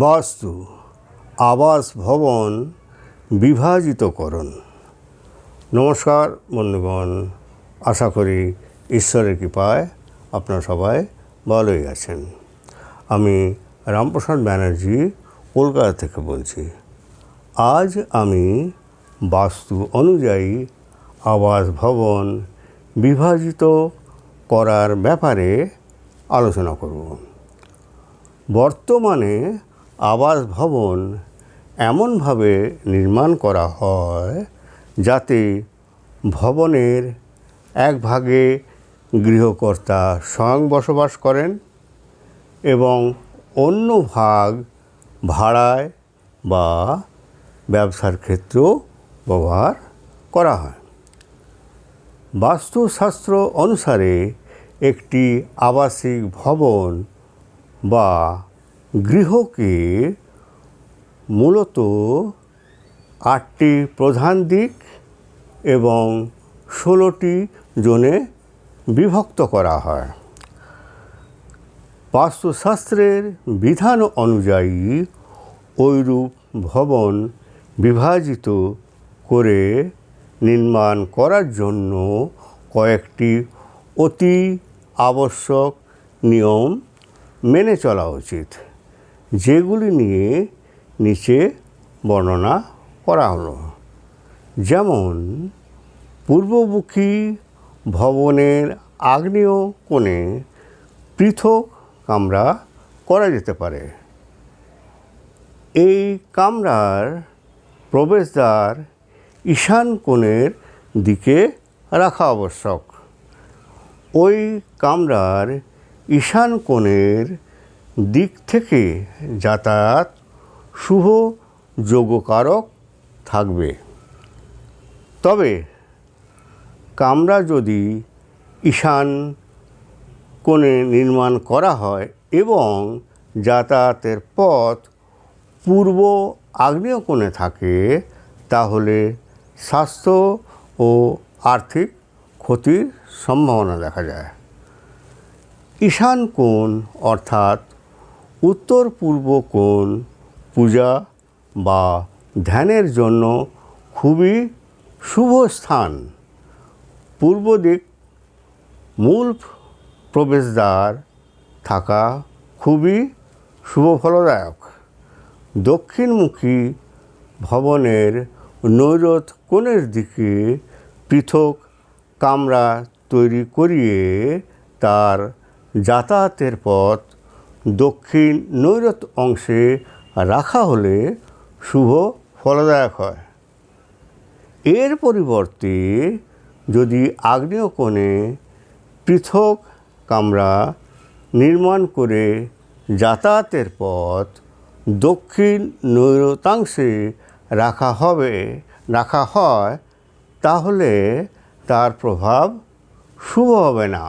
বাস্তু আবাস ভবন বিভাজিতকরণ। নমস্কার বন্ধুগণ, আশা করি ঈশ্বরের কৃপায় আপনারা সবাই ভালোই আছেন। আমি রামপ্রসাদ ব্যানার্জি কলকাতা থেকে বলছি। আজ আমি বাস্তু অনুযায়ী আবাস ভবন বিভাজিত করার ব্যাপারে আলোচনা করব। বর্তমানে আবাস ভবন এমনভাবে নির্মাণ করা হয় যাতে ভবনের এক ভাগে গৃহকর্তা স্বয়ং বসবাস করেন এবং অন্য ভাগ ভাড়ায় বা ব্যবসার ক্ষেত্রেও ব্যবহার করা হয়। বাস্তুশাস্ত্র অনুসারে একটি আবাসিক ভবন বা গৃহকে মূলত 8টি প্রধান দিক এবং 16টি জোনে বিভক্ত করা হয়। বাস্তুশাস্ত্রের বিধান অনুযায়ী ওইরূপ ভবন বিভাজিত করে নির্মাণ করার জন্য কয়েকটি অতি আবশ্যক নিয়ম মেনে চলা উচিত, যেগুলি নিয়ে নিচে বর্ণনা করা হলো। যেমন, পূর্বমুখী ভবনের আগ্নেয় কোণে পৃথক কামরা করা যেতে পারে। এই কামরার প্রবেশদ্বার ঈশান কোণের দিকে রাখা আবশ্যক। ওই কামরার ঈশান কোণের দিক থেকে যাতায়াত শুভ যোগকারক থাকবে। তবে কামরা যদি ঈশান কোণে নির্মাণ করা হয় এবং যাতায়াতের পথ পূর্ব আগ্নেয় কোণে থাকে, তাহলে স্বাস্থ্য ও আর্থিক ক্ষতির সম্ভাবনা দেখা যায়। ঈশান কোণ অর্থাৎ উত্তর পূর্ব কোণ পূজা বা ধ্যানের জন্য খুবই শুভ স্থান। পূর্ব দিক মূল প্রবেশদ্বার থাকা খুবই শুভ ফলদায়ক। দক্ষিণমুখী ভবনের নৈরথ কোণের দিকে পৃথক কামরা তৈরি করিয়ে তার যাতায়াতের পথ দক্ষিণ নৈরথ অংশে রাখা হলে শুভ ফলদায়ক হয়। এর পরিবর্তে যদি আগ্নেয় কোণে পৃথক কামরা নির্মাণ করে যাতায়াতের পথ দক্ষিণ নৈরতাংশে রাখা হয়, তাহলে তার প্রভাব শুভ হবে না।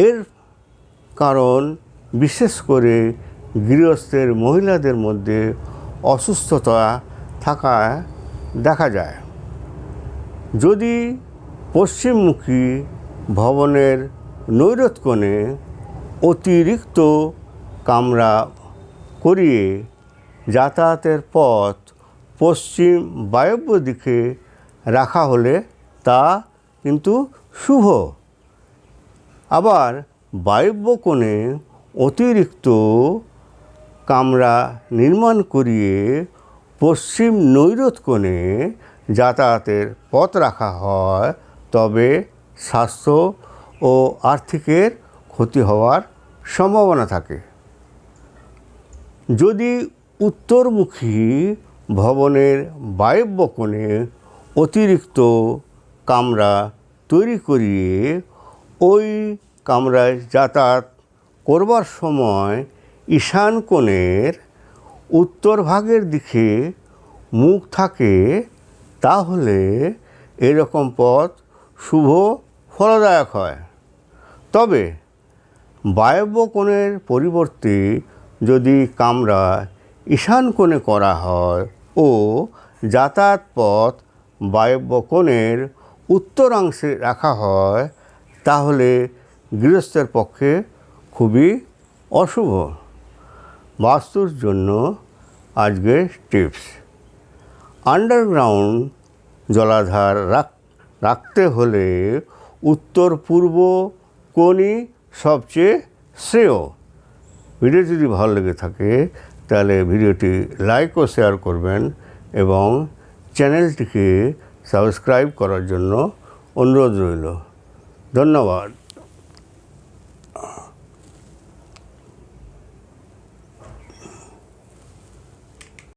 এর কারণ বিশেষ করে গৃহস্থের মহিলাদের মধ্যে অসুস্থতা থাকা দেখা যায়। যদি পশ্চিমমুখী ভবনের নৈরথ কোণে অতিরিক্ত কামরা করিয়ে যাতায়াতের পথ পশ্চিম বায়ব্য দিকে রাখা হলে তা কিন্তু শুভ। আবার বায়ব্য কোণে অতিরিক্ত কামরা নির্মাণ করিয়ে পশ্চিম নৈরথ কোণে যাতায়াতের পথ রাখা হয়, তবে স্বাস্থ্য ও আর্থিকের ক্ষতি হওয়ার সম্ভাবনা থাকে। যদি উত্তরমুখী ভবনের বায়ব্য কোণে অতিরিক্ত কামরা তৈরি করিয়ে ওই কামরায় যাতায়াত করবার সময় ঈশান কোণের উত্তর ভাগের দিকে মুখ থাকে, তাহলে এরকম পথ শুভ ফলদায়ক হয়। তবে বায়ব্য কোণের পরিবর্তে যদি কামরা ঈশান কোণে করা হয় ও যাতায়াত পথ বায়ব্য কোণের উত্তরাংশে রাখা হয়, তাহলে গৃহস্থের পক্ষে খুবই অশুভ। বাস্তুর জন্য আজকের টিপস। আন্ডারগ্রাউন্ড জলাধার রাখতে হলে উত্তর পূর্ব কোণই সবচেয়ে শ্রেয়। ভিডিও যদি ভালো লেগে থাকে তাহলে ভিডিওটি লাইক ও শেয়ার করবেন এবং চ্যানেলটিকে সাবস্ক্রাইব করার জন্য অনুরোধ রইল। ধন্যবাদ।